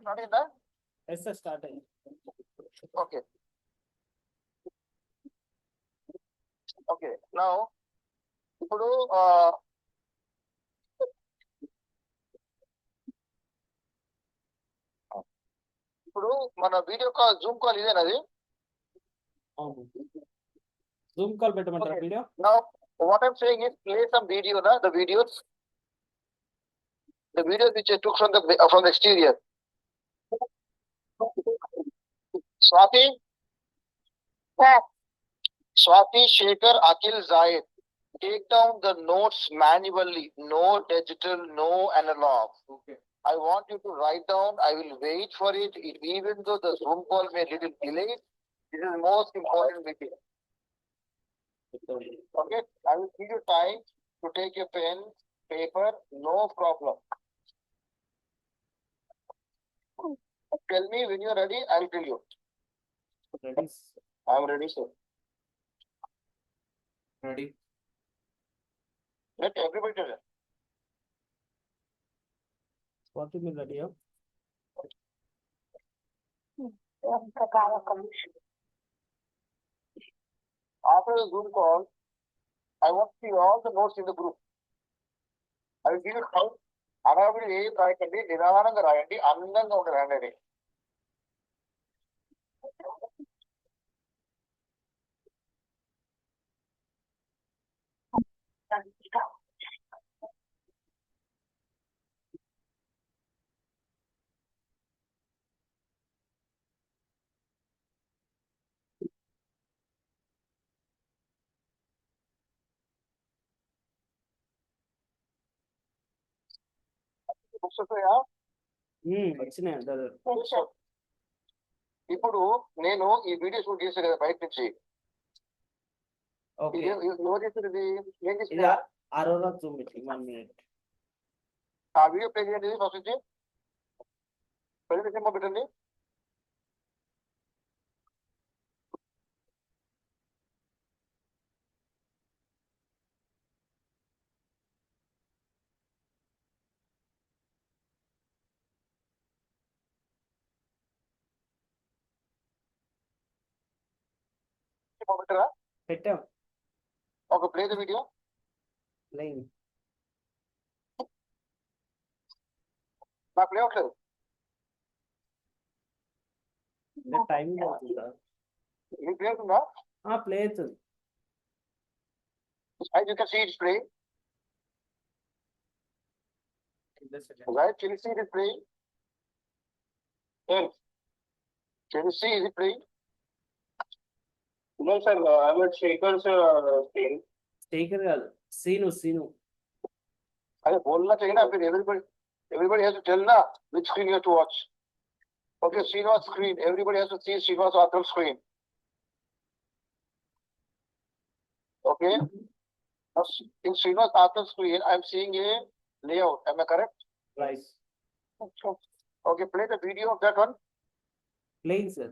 Start అయిందా? Yes sir, start అయింది. Okay okay నా ఇప్పుడు ఇప్పుడు మన వీడియో కాల్ జూమ్ కాల్ ఇదేనది. అవును, జూమ్ కాల్ పెట్టమంటారా Okay. Video? Now what I'm saying is play some video na the videos which I took from the exterior. Swati, Swati, Shekhar, Akhil, Zahid, take down the notes manually. No digital, no analog. Okay. I want you to write down. I will wait for it. Even though the Zoom call may little delayed, this is most important meeting. Okay, I will give you time to take a pen, paper, no problem. Tell me when you're ready, I'll tell you. Ready? I'm ready, sir. Ready. Let everybody tell it. Swati, మీరు రెడీయా? After the Zoom call, I want to see all the notes in the group. I will give you time. అడగబడి ఏం రాయకండి, నిదానంగా రాయండి, అందంగా ఉంటుంది hand writing. Books వస్తాయా? వచ్చినాయి అందరు. ఇప్పుడు నేను ఈ వీడియో షూట్ చేశాను కదా బయట నుంచి. ఓకే, ఎవరు చేశారు ఇది? ఏం ఇది చేశారు? Aurora Zoom meeting 1 minute. ఆ వీడియో ప్లే చేయండి ఫస్ట్ నుంచి. ప్రెజెంటేషన్ పెట్టండి. పెట్టరా? పెట్టాం. ఒక ప్లే ద వీడియో. ప్లేయింగ్. నాకు ప్లే అవ్వట్లేదు. టైమింగ్ అవుతుందా? మీకు ప్లే అవుతుందా? ప్లే అవుతుంది. As you can see, it's playing. Right? Can you see it playing? Yes. Can you see is it playing? No, sir. I'm at Shekhar's screen. Speaker కాదు, scene. अरे बोलना चाहिए ना, फिर everybody has to tell na which screen you have to watch. Okay, Srinivas screen. Everybody has to see Srinivas Athal screen. Okay. Now, in Srinivas Athal screen, I'm seeing a layout. Am I correct? Right. Okay, play the video of that one. Playing, sir.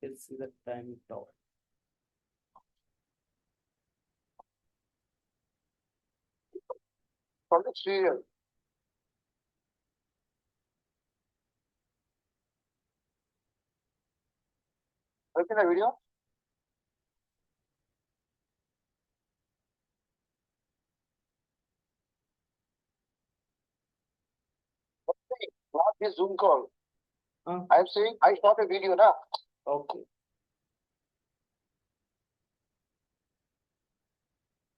Let's see the time talk. From the serial. Look in the video. Okay, not this Zoom call. I'm saying I shot a video now. Okay.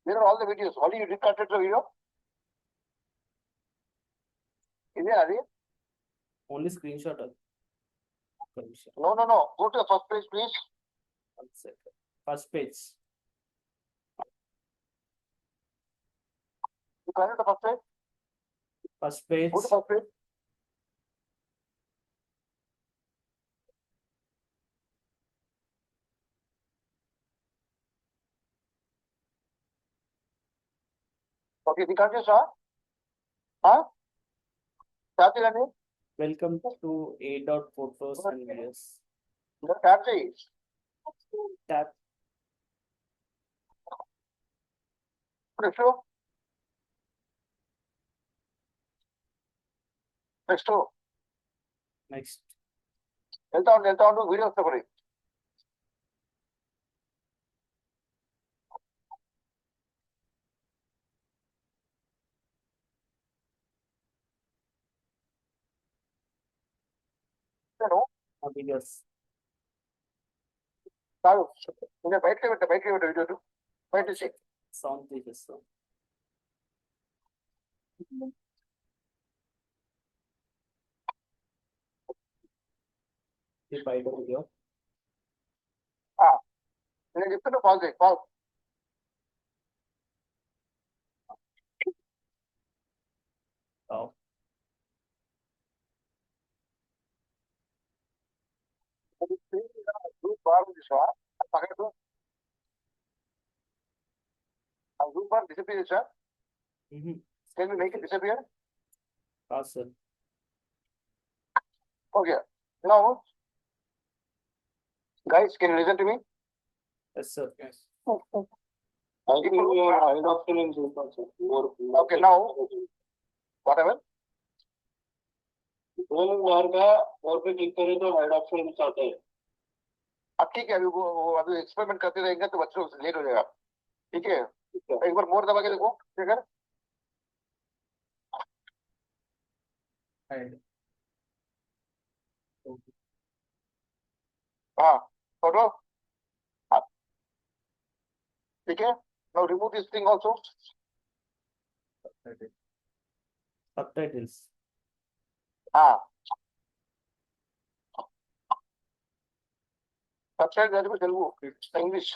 There are all the videos. Only you recorded the video. Is it? Only screenshot. No. Go to the first page, please. 1 second. First page. You got it, the first page? First page. Go to first page. Okay, the country, sir. Huh? Welcome to A. Photos and Videos. Tap. Tap. Show. Next Next. వెళ్తా ఉండు video వస్తే మరి నేను Yes. కాదు నేను బయటకి పెట్టా video బయట తీసి Sound తీసేస్తాం. ఈ బయట వీడియో. నేను చెప్తున్నా పాజ్ చేయి పాజ్ Oh. గ్రూప్ బార్ చూసా పక్కన ఆ గ్రూప్ బార్ డిసపియర్ చేసా can you make it disappear కాదు sir. Okay now guys can you listen to me Yes sir. Yes. I think we are hide option in group also. Okay now whatever roll bar का और पे click करें तो hide option कुछ आता है अब ठीक है अभी वो अभी एक्सपेरिमेंट करते रहेंगे तो बच्चों लेट हो जाएगा ठीक है एक बार मोर दबा के देखो ठीक है Hide. Okay. हाँ फोटो ठीक है now remove this thing also Subtitle. Subtitles. हाँ सबसे ज्यादा तेलुगु इंग्लिश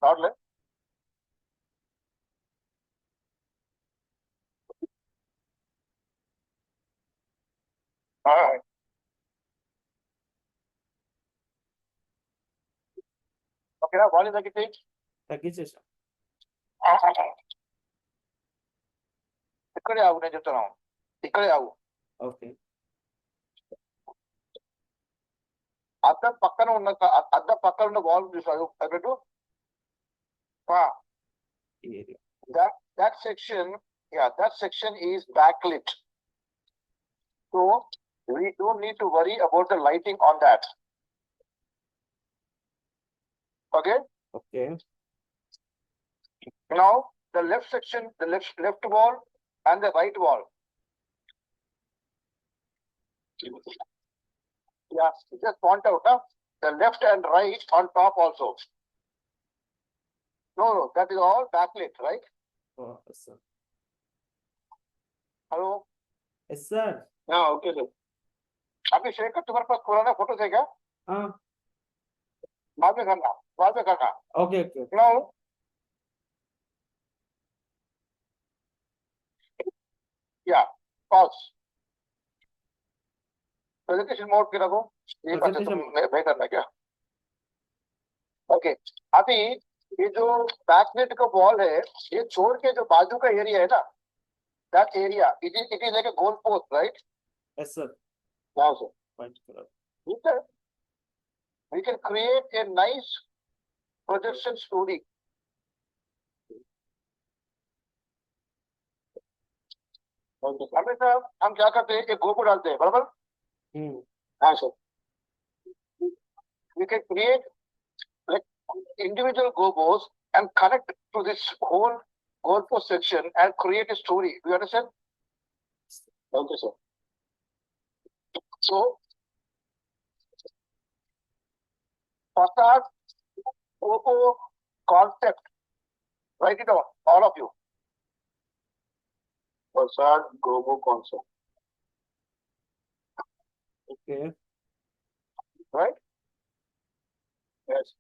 नॉट ले हाँ ఓకే నా వాల్యూమ్ తగ్గితే తగ్గించేసాం. ఇక్కడే ఆగు నేను చెప్తున్నాను ఇక్కడే ఆగు ఓకే. అద్దం పక్కన ఉన్న వాల్ చూసాడు పెట్టు ఈ area. that section is backlit so we don't need to worry about the lighting on that okay okay. now the left section the left wall and the right wall yeah just point out the left and right on top also no that is all backlit right Oh, yes sir. hello Yes sir. हाँ okay sir अभी शेखर तुम्हारे पास पुराना photo है क्या हाँ. बाद में करना Okay okay. now yeah pause presentation mode पे रखो ये Presentation मैं करना क्या ओके अभी ये जो बैकनेट का वॉल है ये छोड़ के जो बाजू का एरिया है ना that area it is like a goal post right Yes sir. now sir Point करो. we can create a nice projection story हमेशा हम क्या करते हैं एक गोबू डालते हैं बराबर हाँ sir we can create like individual gobos and connect to this whole goalpost section and create a story. Do you understand? Okay, sir. So, facade gobo concept. Write it down, all of you. Facade gobo concept. Okay. Right? Yes.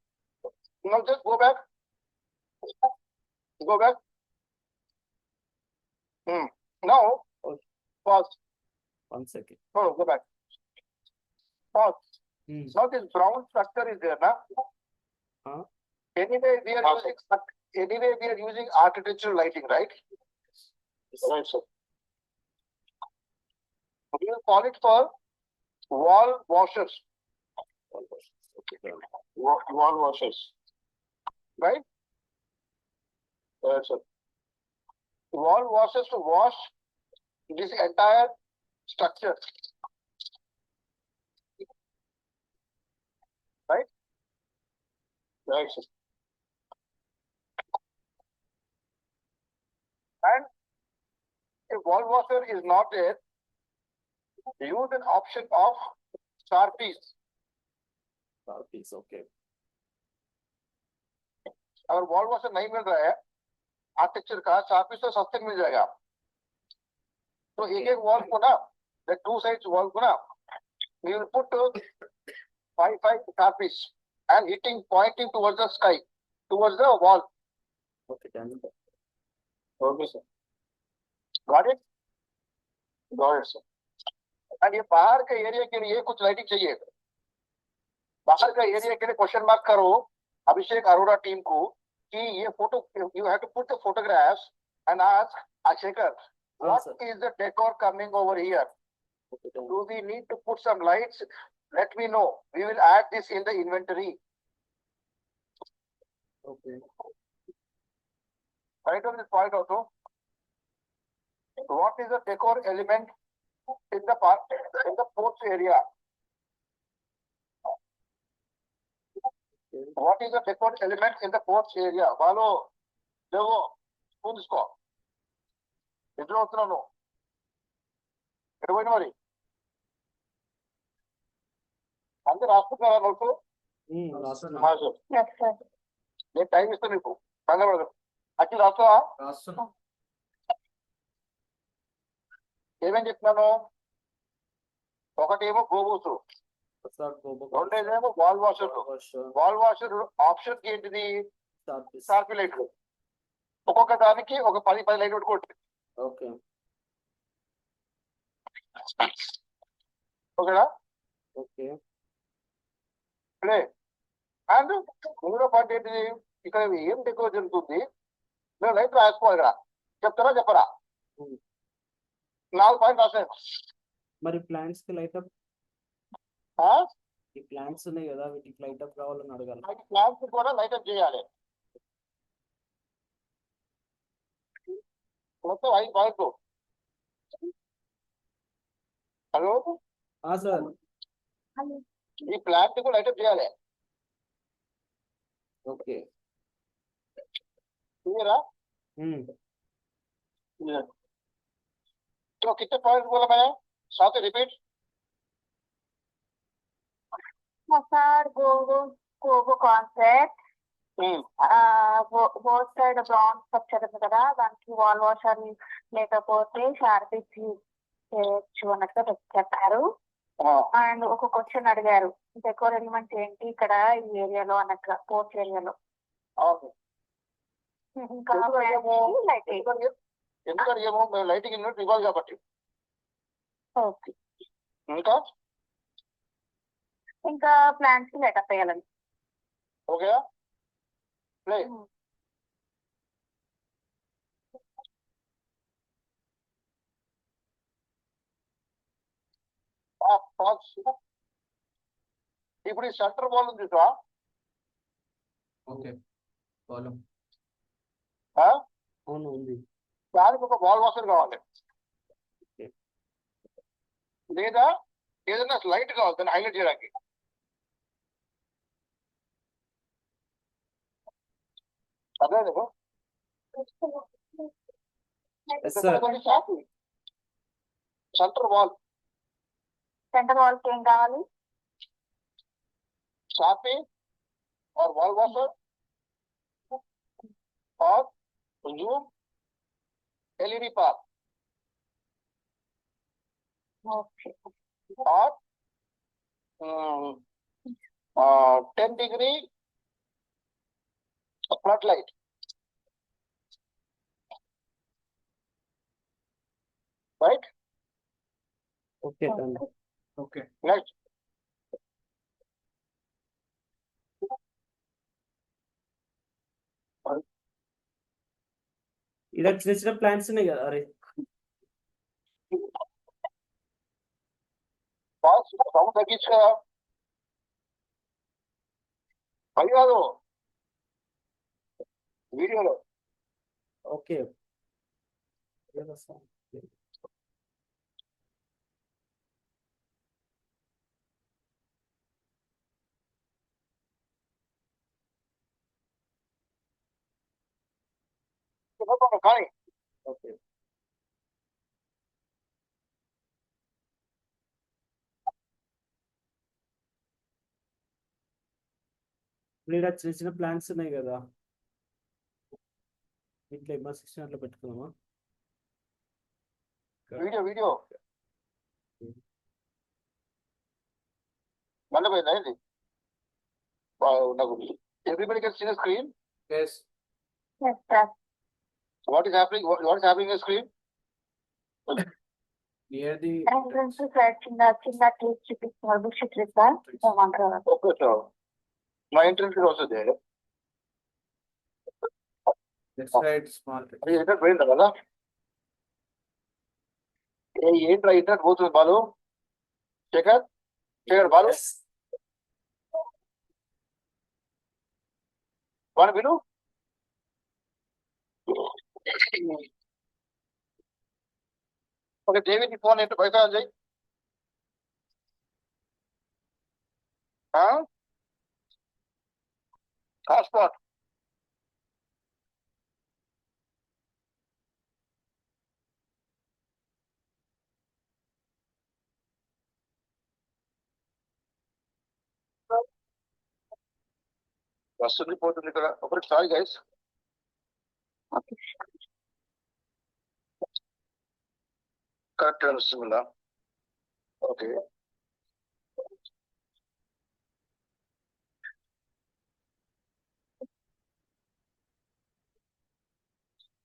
Now just go back. Go back. Now, pause. 1 second. No, go back. False. Hmm. Now this brown structure is there, na? Huh? Anyway, we are using architectural lighting, right? Right, sir. We will call it for wall washers. Okay, done. Wall washers. Right? Right, sir. Wall washers to wash this entire structure. Right? Right, sir. And if wall washer is not there, use an option of Sharpies. Sharpies, okay. अगर wall washer नहीं मिल रहा है architecture का शार्पिस तो सस्ते में मिल जाएगा तो एक एक वॉल को ना the two sides wall को ना we will put five sharpies and pointing towards the sky towards the wall. Okay, done. Okay, sir. Got it? Got it, sir. And ये बाहर के एरिया के लिए कुछ लाइटिंग चाहिए बाहर का एरिया के लिए क्वेश्चन मार्क करो अभिषेक अरोड़ा टीम को कि ये photo you have to put the photographs and ask Ashekar what is the decor coming over here. Okay, done. Do we need to put some lights? Let me know. We will add this in the inventory. Okay. Right on this point also. What is the decor element in the porch area? What is the decor element in the porch area? Valo, Devo, Punsko. No. Everybody. And the Rastafari also. Last one. Master. Yes, sir. The time is the Nipu. Actually, Rasta. ఏమేం చెప్తున్నాను ఒకటేమో gobos రెండేదేమో wall washer wall washer option ఏంటిది Sharpy లైట్లు ఒక్కొక్క దానికి ఒక 10 light పెట్టుకోండి ఓకే ఓకేనా ఓకే ప్లే అండ్ మూడో పాయింట్ ఏంటిది ఇక్కడ ఏం డెకో జరుగుతుంది మేము లైట్ రాసుకోవాలి ఇక్కడ చెప్తారా చెప్పరా 4 పాయింట్ రాసాను మరి ప్లాంట్స్ కి లైట్ అప్ ఈ ప్లాంట్స్ ఉన్నాయి కదా వీటికి లైట్ అప్ కావాలని అడగాలి ప్లాంట్స్ కూడా లైట్ అప్ చేయాలి మొత్తం 5 పాయింట్లు హలో సార్ ఈ ప్లాంట్ కూడా లైట్ అప్ చేయాలి ఓకే क्लियर तो कितने पॉइंट बोला मैंने साथ repeat Sir, Gogo concept. Both side brown structure ఉంది కదా దానికి వాల్ వాషర్ లేకపోతే షార్పీస్ చేయొచ్చు అన్నట్టుగా చెప్పారు అండ్ ఒక క్వశ్చన్ అడిగారు డెకోర్ ఎలిమెంట్ ఏంటి ఇక్కడ ఈ ఏరియాలో అన్నట్టుగా పోర్ట్ ఏరియాలో ఇంకా ఎందుకంటే ఏమో మేము లైటింగ్ యూనిట్ ఇవ్వాలి కాబట్టి ఓకే ఇంకా ఇంకా ప్లాంట్స్ లైటప్ వేయాలని ఓకే ప్లే ఇప్పుడు ఈ సెంటర్ వాల్ ఉంది చూసా ఓకే కాలం అవును ఉంది దానికి ఒక వాల్ వాషర్ కావాలి లేదా ఏదైనా లైట్ కావాలి దాన్ని హైలైట్ చేయడానికి అదే సెంటర్ వాల్ ఏం కావాలి షాపీ और वॉल वॉशर और जूम एलईडी पार और 10 degree flood light right okay okay next ఇలా చిన్న చిన్న ప్లాన్స్ ఉన్నాయి కదా అరే సౌండ్ తగ్గించా అది కాదు వీడియోలో ఓకే కానీ ఓకే ఇలా చిన్న చిన్న ప్లాన్స్ ఉన్నాయి కదా ఇట్లా MR16 అట్లా పెట్టుకుందామా వీడియో మళ్ళీ పోయిందా ఇది నాకు everybody can see the screen yes Yes, sir. What is happening what is happening the screen near the Entrance to sir, చిన్న ట్రీస్ చూపిస్తున్నారు బుష్ ట్రీస్ సార్ ఏమంటారు okay sir my internet is also there left side small అది internet పోయిందా కదా ఏంట్రా internet పోతుంది బాలు శేఖర్ బాలు వాడు విను ఓకే డేవిడ్ ఫోన్ ఏంటో వైఫై ఆన్ చేయి హాట్స్పాట్ వస్తుంది పోతుంది ఇక్కడ ఒకటి సారీ గైస్ ఓకే కరెక్ట్ వస్తుందా okay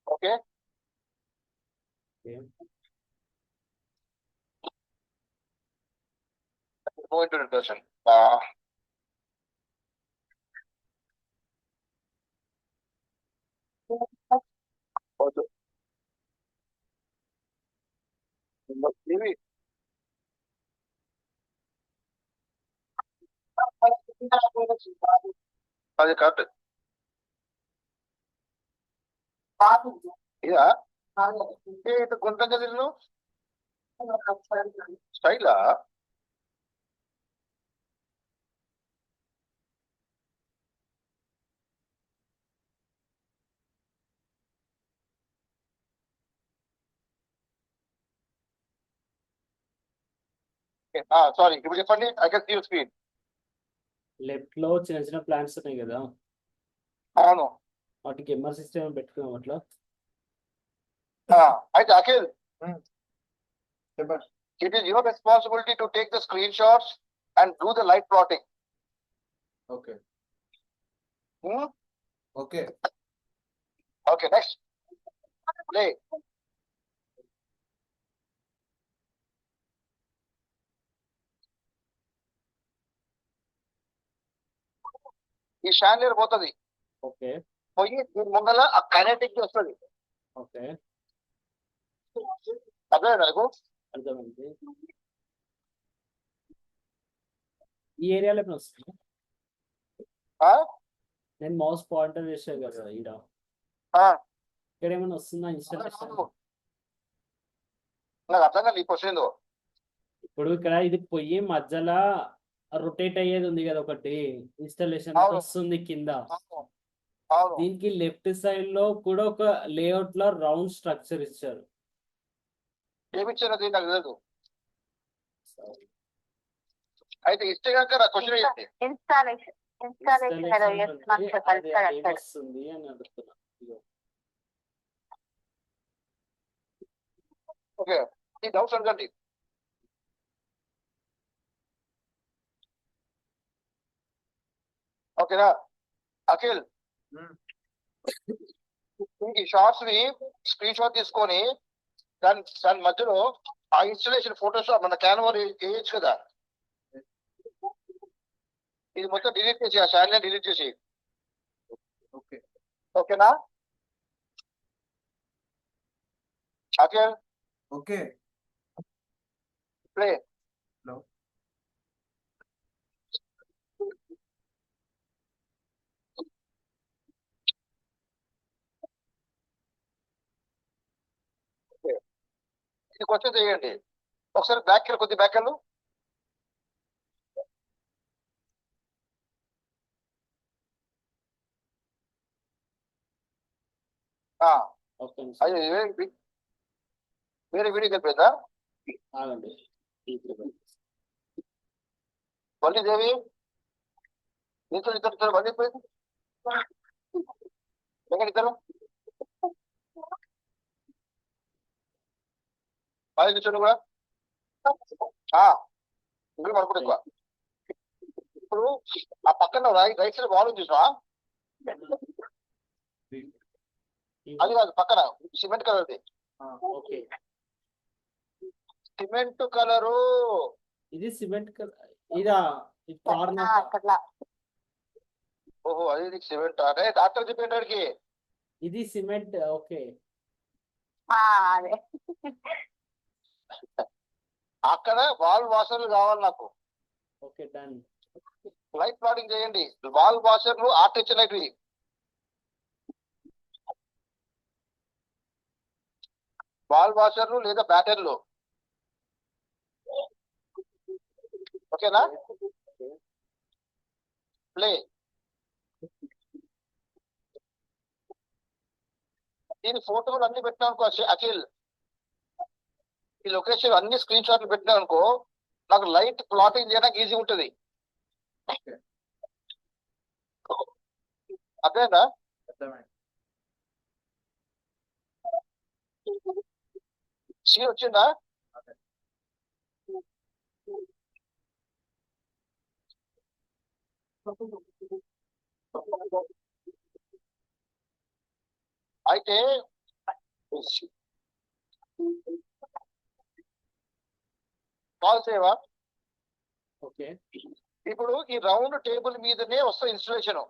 okay okay go into discussion. ఇవి అది కరెక్ట్ ఇదా ఇటు గుంటంగా తిన్ను స్టైలా సారీ ఇప్పుడు చెప్పండి I can see your screen left లో చిన్న చిన్న ప్లాన్స్ ఉన్నాయి కదా అవును వాటికి MR16 పెట్టుకున్నాం అట్లా అయితే Akhil it is your responsibility to take the screen shots and do the light plotting Okay. Okay. Okay next play ఈ షాన్లియర్ పోతుంది ఓకే పోయి దీని ముంగల ఆ కైనెటిక్ వస్తుంది ఓకే అదే నాకు అర్థమైంది ఈ ఏరియాలో ఏమైనా వస్తుంది నేను మౌస్ పాయింటర్ చేసా కదా ఈడ ఇక్కడ ఏమైనా వస్తుందా ఇన్స్టాలేషన్ నాకు అర్థం కాదు ఈ క్వశ్చన్ ఏందో ఇప్పుడు ఇక్కడ ఇది పొయ్యి మధ్యలో రొటేట్ అయ్యేది ఉంది కదా ఒకటి ఇన్స్టాలేషన్ అవును. వస్తుంది కింద అవును దీనికి లెఫ్ట్ సైడ్ లో కూడా ఒక లేఅవుట్ లో రౌండ్ స్ట్రక్చర్ ఇచ్చారు ఏమిచ్చినది నాకు తెలియదు అయితే ఇస్తే కనుక నా క్వశ్చన్ ఏంటి ఇన్స్టాలేషన్ ఏదో Installation చేస్తున్నాను ఉంది, చెప్పాలి అది సార్ ఏం వస్తుంది అని అడుగుతున్నా ఇదిగో. ఓకే ఈ డౌట్స్ అడగండి ఓకేనా అఖిల్ ఈ షార్ట్స్ ని స్క్రీన్ షాట్ తీసుకొని దాని మధ్యలో ఆ ఇన్స్టలేషన్ ఫోటోషాప్ మన క్యాన్వా వేయచ్చు కదా ఇది మొత్తం డిలీట్ చేసి ఆ షాన్ డిలీట్ చేసి Okay. ఓకేనా అఖిల్ ఓకే. ప్లే. హలో. ఇది క్వశ్చన్ చేయండి ఒకసారి. బ్యాక్ కొద్ది బ్యాక్ వెళ్ళు. ఓకే అది వేరే వీడియో కలిపేద్దా. ఆగండి. మళ్ళీ దేవి నీతో ఇద్దరు మళ్ళీ పోయింది ఎక్కడ ఇద్దరు బాగా కూర్చోండి కూడా. ఇంట్లో పడుకుంటే ఎక్కువ. ఇప్పుడు ఆ పక్కన రైట్ సైడ్ వాల్ చూసినా, అది కాదు పక్కన సిమెంట్ కలర్ది. Okay, cement colour. ఇది సిమెంట్ ఇదా కార్నర్. అట్లా ఓహో అది సిమెంట్ అంటే డాక్టర్ చెప్పేటాడికి. ఇది సిమెంట్. ఓకే, అదే అక్కడ వాల్ వాషర్లు కావాలి నాకు. Okay done. లైట్ ప్లాటింగ్ చేయండి. వాల్ వాషర్లు ఆర్టిఫిషియల్ లైట్, వాల్ వాషర్లు లేదా బ్యాటర్లు. ఓకేనా. ప్లే. దీని ఫోటోలు అన్ని పెట్టినా అనుకో అఖిల్, ఈ లొకేషన్ అన్ని స్క్రీన్ షాట్లు పెట్టినా అనుకో, నాకు లైట్ ప్లాటింగ్ చేయడానికి ఈజీ ఉంటుంది. అదేనా. సీ వచ్చిందా. అయితే కాల్ సేవా. ఓకే, ఇప్పుడు ఈ రౌండ్ టేబుల్ మీదనే వస్తుంది ఇన్స్టలేషన్.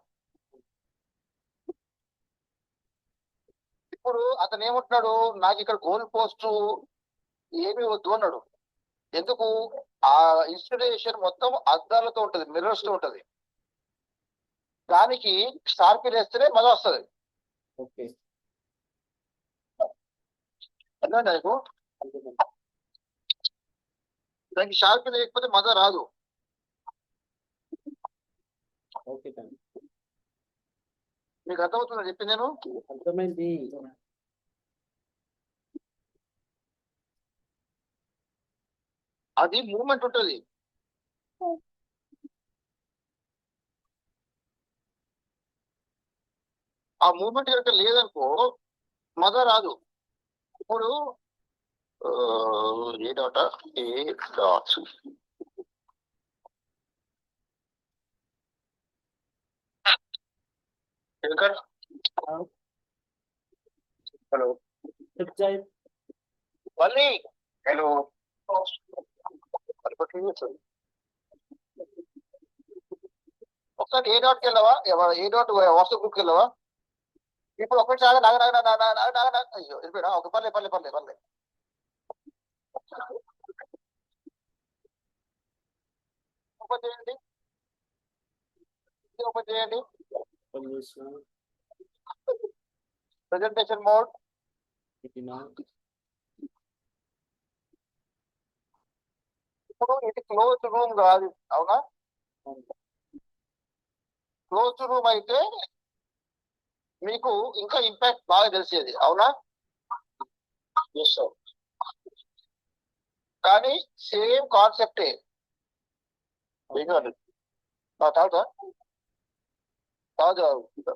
ఇప్పుడు అతను ఏమంటున్నాడు, నాకు ఇక్కడ గోల్ పోస్ట్ ఏమీ వద్దు అన్నాడు. ఎందుకు? ఆ ఇన్స్టలేషన్ మొత్తం అద్దాలతో ఉంటది, మిర్రర్స్ తో ఉంటది. దానికి స్టార్పిల్ వేస్తేనే మజా వస్తుంది. ఓకే, అర్థమైందా నీకు? దానికి షార్పిల్ లేకపోతే మజా రాదు. Okay done. మీకు అర్థమవుతుందని చెప్పి నేను. అర్థమైంది. అది మూమెంట్ ఉంటుంది. ఆ మూమెంట్ కనుక లేదనుకో మజా రాదు. ఇప్పుడు ఏ డాట్ హలో చెప్తాయి. మళ్ళీ హలో ఒకసారి ఏ డాట్కి వెళ్ళవా, ఏ డాట్ వాట్సాప్ గ్రూప్కి వెళ్ళవా. ఇప్పుడు ఒకసారి అయ్యో వెళ్ళిపోయా. ఒక పర్లే. ఓపెన్ చేయండి, ఓపెన్ చేయండి. Presentation mode. ఇప్పుడు ఇది క్లోజ్ రూమ్ కాదు, అవునా? క్లోజ్ రూమ్ అయితే మీకు ఇంకా ఇంపాక్ట్ బాగా తెలిసేది, అవునా? కానీ సేమ్ కాన్సెప్టే. తాగుతా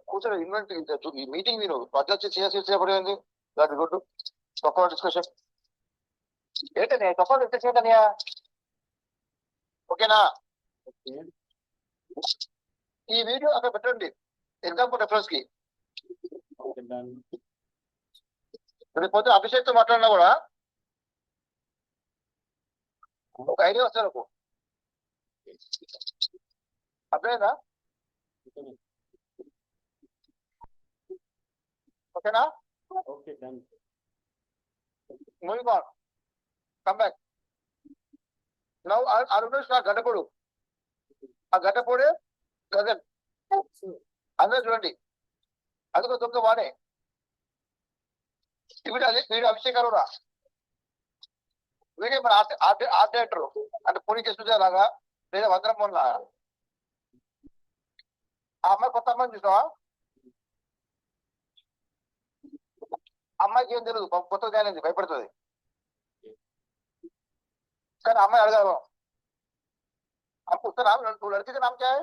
కూర్చొని ఇన్వెంట్ ఈ మీటింగ్ మీరు పద్ధతి చేసేపడింది. దాని గుడ్ తక్కువ డిస్కషన్ ఏంటనే తక్కువ డిస్కషన్ ఏంటనయా. ఓకేనా. ఈ వీడియో అక్కడ పెట్టండి ఎగ్జాంపుల్ రెఫరెన్స్ కి. రేపు అభిషేక్ తో మాట్లాడినా కూడా ఒక ఐడియా వస్తుంది నాకు. అర్థమైందా? ఓకేనా. Okay done. Moving on. Come back. Now, Arunesh నా గడ్డపొడు. ఆ గడ్డపొడే గగన్. అందరూ చూడండి. అదిగో దొంగ వాడే. వీడు అభిషేకాలు రా. వీడే మన ఆర్ట్ డైరెక్టర్. అంటే పూరి చేస్తుంటే లాగా లేదా వందరం మొన్న. ఆ అమ్మాయి కొత్త అమ్మాయిని చూసావా? అమ్మాయికి ఏం తెలియదు, కొత్త జాయిన్ భయపడుతుంది. కానీ అమ్మాయి అడగారు आपको उसका नाम लड़के का नाम क्या है?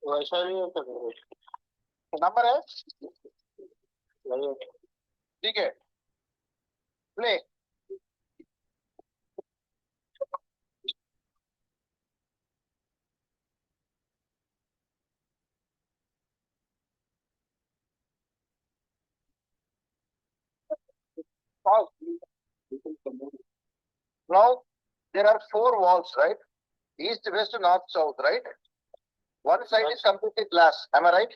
वैशाली नंबर है ठीक है play now there are 4 walls, right? East, west, north, south, right? One side is completely glass. Am I right?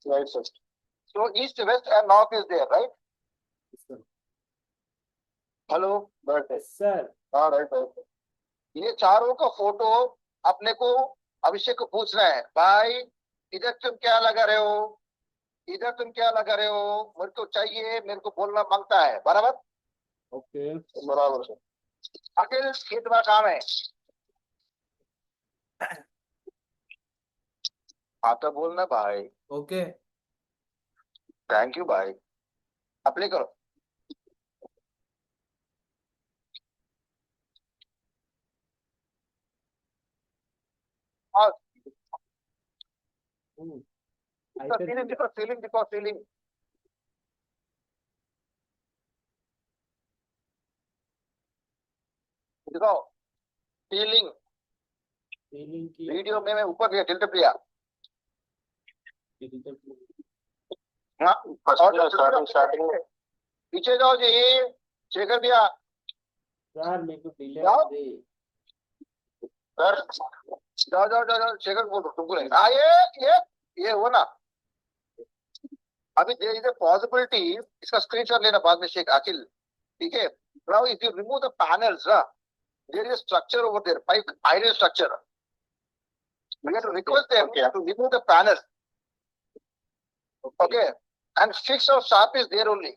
Right, sir. So east, west, and north is there, right? Hello? Yes, sir. हाँ right right. ये चारों का photo अपने को अभिषेक को पूछना है, भाई इधर तुम क्या लगा रहे हो, इधर तुम क्या लगा रहे हो, मेरे को चाहिए, मेरे को बोलना मांगता है. बराबर? Okay. बराबर सर. अकेले ये तुम्हारा काम है. आता बोलना भाई. ओके. थैंक यू भाई. अप्लाई करो. सीलिंग दिखाओ, सीलिंग दिखाओ, सीलिंग. दिखाओ सीलिंग. Feeling की वीडियो में मैं ऊपर गया, टिल्ट किया. हाँ स्टार्टिंग पीछे जाओ जी. शेखर भैया सर मेरे को डिले जाओ. दे. सर जाओ जाओ जाओ जाओ. शेखर बोलो तुमको नहीं. हाँ ये हो ना. अभी देयर इज अ पॉसिबिलिटी. इसका स्क्रीनशॉट लेना बाद में शेख अखिल. ठीक है. Now if you remove the panels there is a structure over there, pipe iron structure. We have to request them to remove the panel. Okay. And fix or sharp is there only.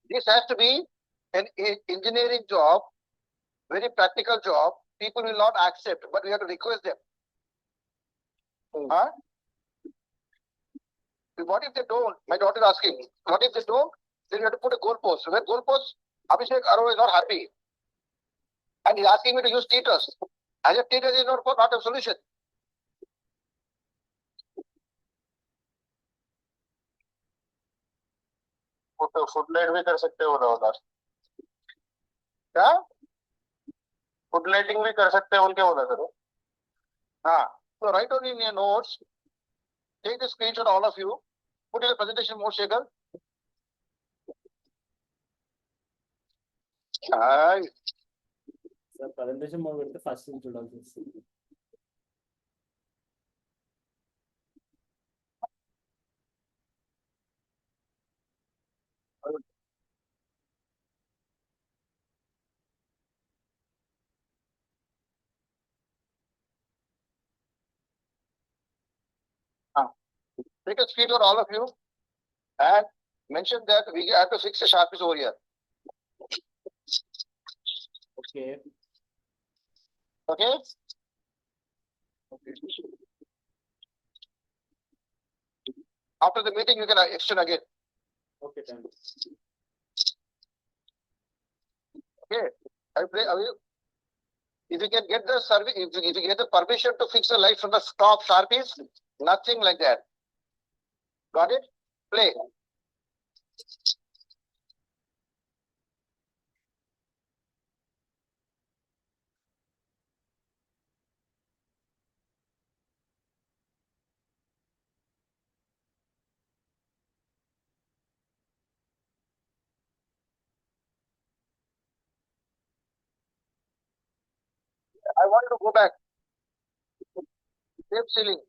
This has to be an engineering job, very practical job. People will not accept, but we have to request them. Huh? What if they don't? My daughter is asking. What if they don't? Then you have to put a goalpost. When goalpost, Abhishek Arora is not happy. And he's asking me to use T-Trust. As a T-Trust is not a solution. फुटलाइट भी कर सकते हो ना उधर. क्या? फुटलाइटिंग भी कर सकते हो उनके उधर. हाँ. So write on in your notes. Take the screenshot, all of you. Put in the presentation mode, Shekhar. Hi. Sir presentation mode పెడితే ఫస్ట్ నుంచి చూడాల్సి వస్తుంది. Take a screenshot, all of you, and mention that we have to fix the sharpies over here. Okay. Okay? After the meeting, you can extend again. Okay, thank you. Okay. I pray, if you can get the service, if you get the permission to fix the light from the top sharpies, nothing like that. Got it? Play. I want to go back. Tape sealing.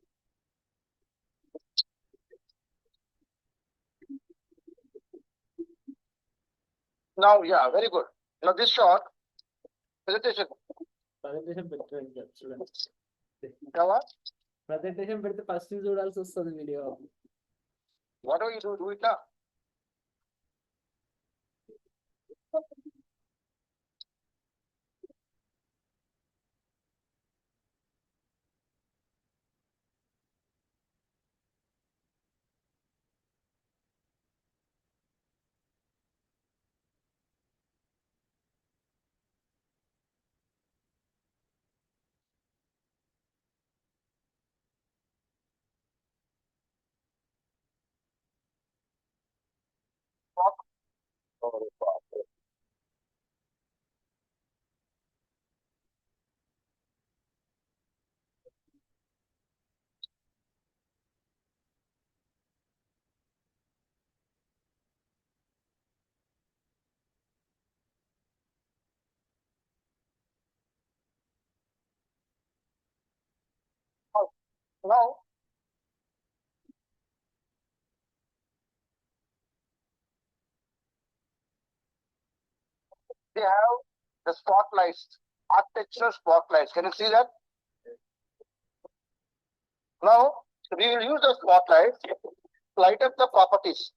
Now, yeah, very good. Now this shot, presentation. Presentation పెట్టండి చూడండి. Cover. Presentation పెడితే first చూడాల్సి వస్తుంది video. Whatever you do it now. Now, they have the spotlights, architectural spotlights. Can you see that? Now, we will use the spotlights to light up the properties.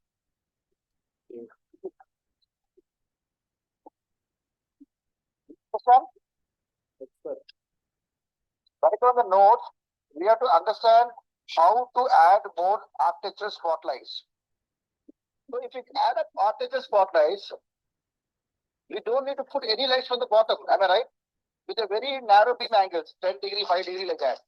Understand? Right on the notes, we have to understand how to add more architectural spotlights. So if we add up architectural spotlights, we don't need to put any lights from the bottom. Am I right? With a very narrow beam angles, 10 degree, 5 degree like that.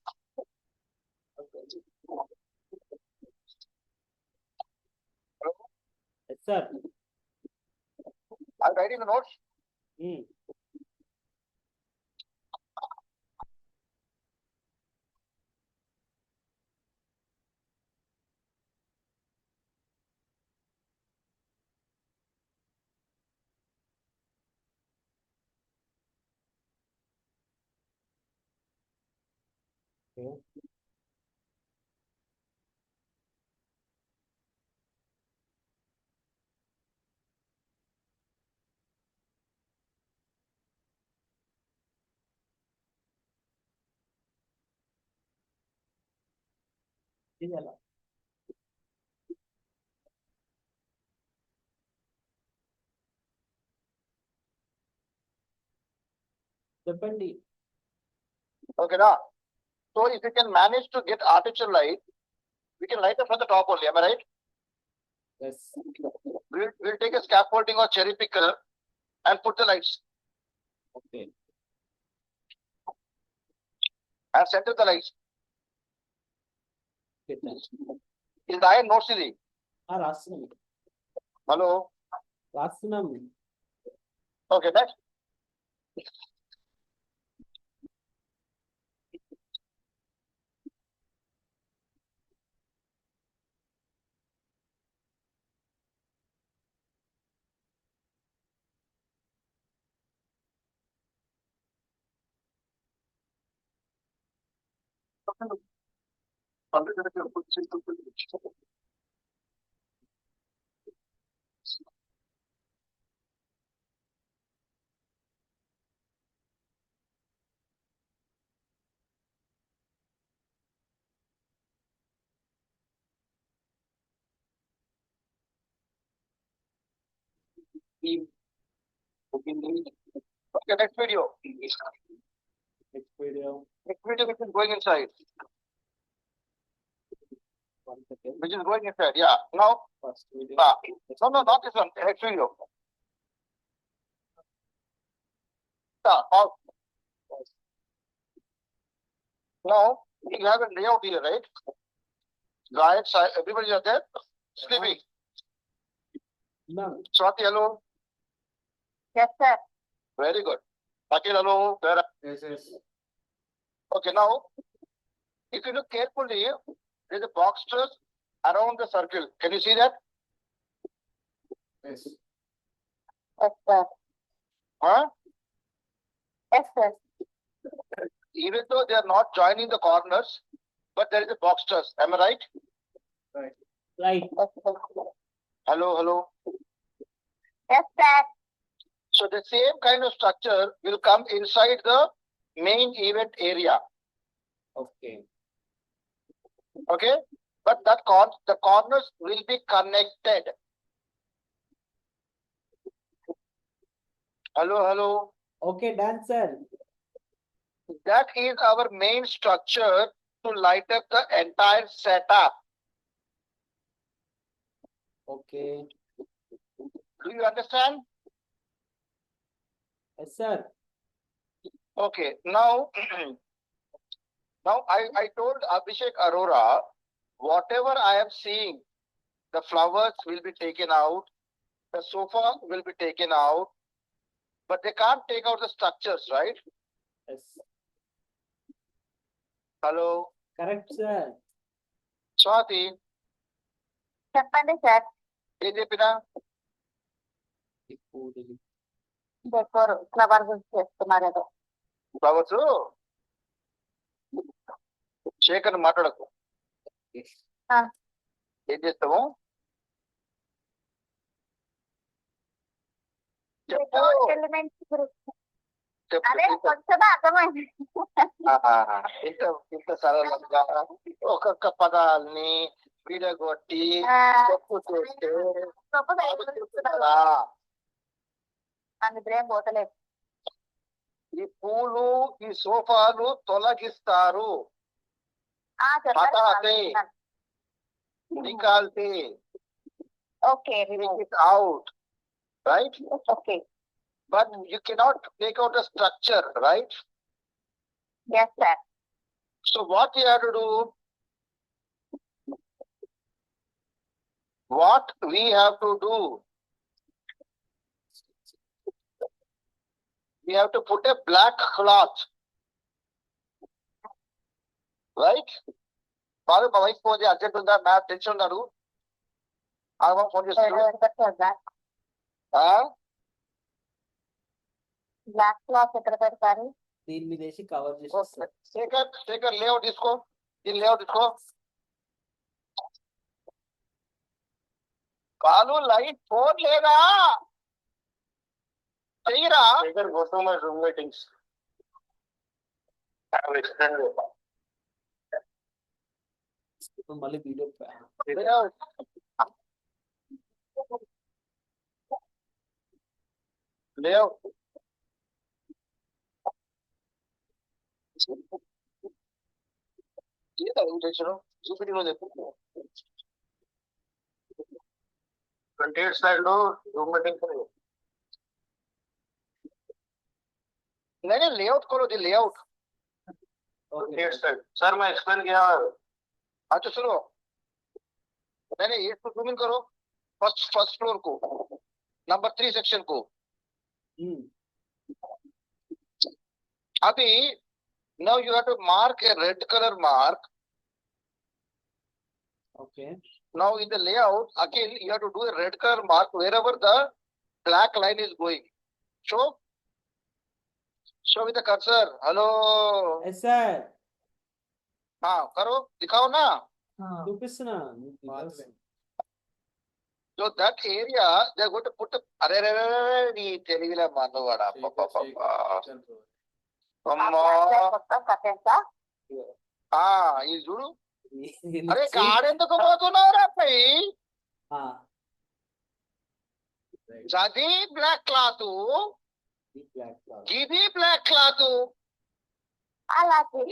Yes, sir. I'm writing the notes. Okay. ఇది ఎలా? చెప్పండి. Okay, now. So if you can manage to get artificial light, we can light up from the top only. Am I right? Yes. We'll take a scaffolding or cherry picker and put the lights Okay. and center the lights. Is the iron notes ఇది? రాస్తున్నాం. Hello. రాస్తున్నాం. Okay, next. Okay, next video. Next video. Next video which is going inside. 1 second. Which is going inside. Yeah. Now, First video. no, not this one. Next video. Yeah, now we have a layout here, right? Right side, everybody are there. Sleeping. Ma'am. Swati, hello. Yes, sir. Very good. Akhil, hello. Where Yes, yes. Okay, now, if you look carefully, there's a box stress around the circle. Can you see that? Yes. Yes, sir. Huh? Yes, sir. Even though they are not joining the corners, but there is a box truss. Am I right? Right. Hello. Yes, sir. So the same kind of structure will come inside the main event area. Okay. Okay, but the corners will be connected. Hello. Okay, done, sir. That is our main structure to light up the entire setup. Okay. Do you understand? Yes, sir. Okay, now I told Abhishek Arora, whatever I am seeing, the flowers will be taken out, the sofa will be taken out, but they can't take out the structures, right? Yes. Hello, Correct, sir. Swati, చెప్పండి sir. ఏం చెప్పినా? Decor flower గురించి చేస్తున్నారు ఏదో. Flowers Shekhar మాట్లాడకు. ఆ. ఏం చేస్తాము? డెకోర్ ఎలిమెంట్స్ గురించి చెప్పు. అదే కొంచెం అర్థమైంది. ఇంత సరళంగా ఒక్కొక్క పదాల్ని విడగొట్టి చెప్పు చేస్తే అందు బ్రెయిన్ పోతలేదు. ఈ పూలు ఈ సోఫాలు తొలగిస్తారు. చెప్పండి. నికాల్తే okay, out, right? Okay. But you cannot take out the structure, right? Yes, sir. So what you have to do? What we have to do? We have to put a black cloth, right? Baru my wife phone urgent unda na tension unnadu. Aava phone chestunnadu. Black cloth ఎక్కడ పెడతారు? దీని మీద వేసి cover చేసి Shekhar layout తీసుకో. దీని layout తీసుకో. కాలు లైట్ ఫోన్ లేదా చెయ్యరా? Shekhar go to my room meetings. మళ్ళీ వీడియో లేఅవుట్ చూపించడం చెప్పు. 28 साइड लो रूम मीटिंग करो. नहीं लेआउट करो दी लेआउट. 28 साइड सर मैं एक्सप्लेन किया. अच्छा सुनो, नहीं ये तो जूम इन करो. फर्स्ट फ्लोर को, नंबर 3 सेक्शन को. अभी now you have to mark a red color mark. Okay. Now in the layout again you have to do a red color mark wherever the black line is going. Show with the cursor. Hello. Yes, sir. हाँ करो, दिखाओ ना. చూపిస్తున్నా. So that area they are going to put అరే నీ తెలుగులో మానవాడా ఇది చూడు. అరే కాడెందుకు పోతున్నావురా పై? అది బ్లాక్ క్లాత్, ఇది బ్లాక్ క్లాత్. అలాగే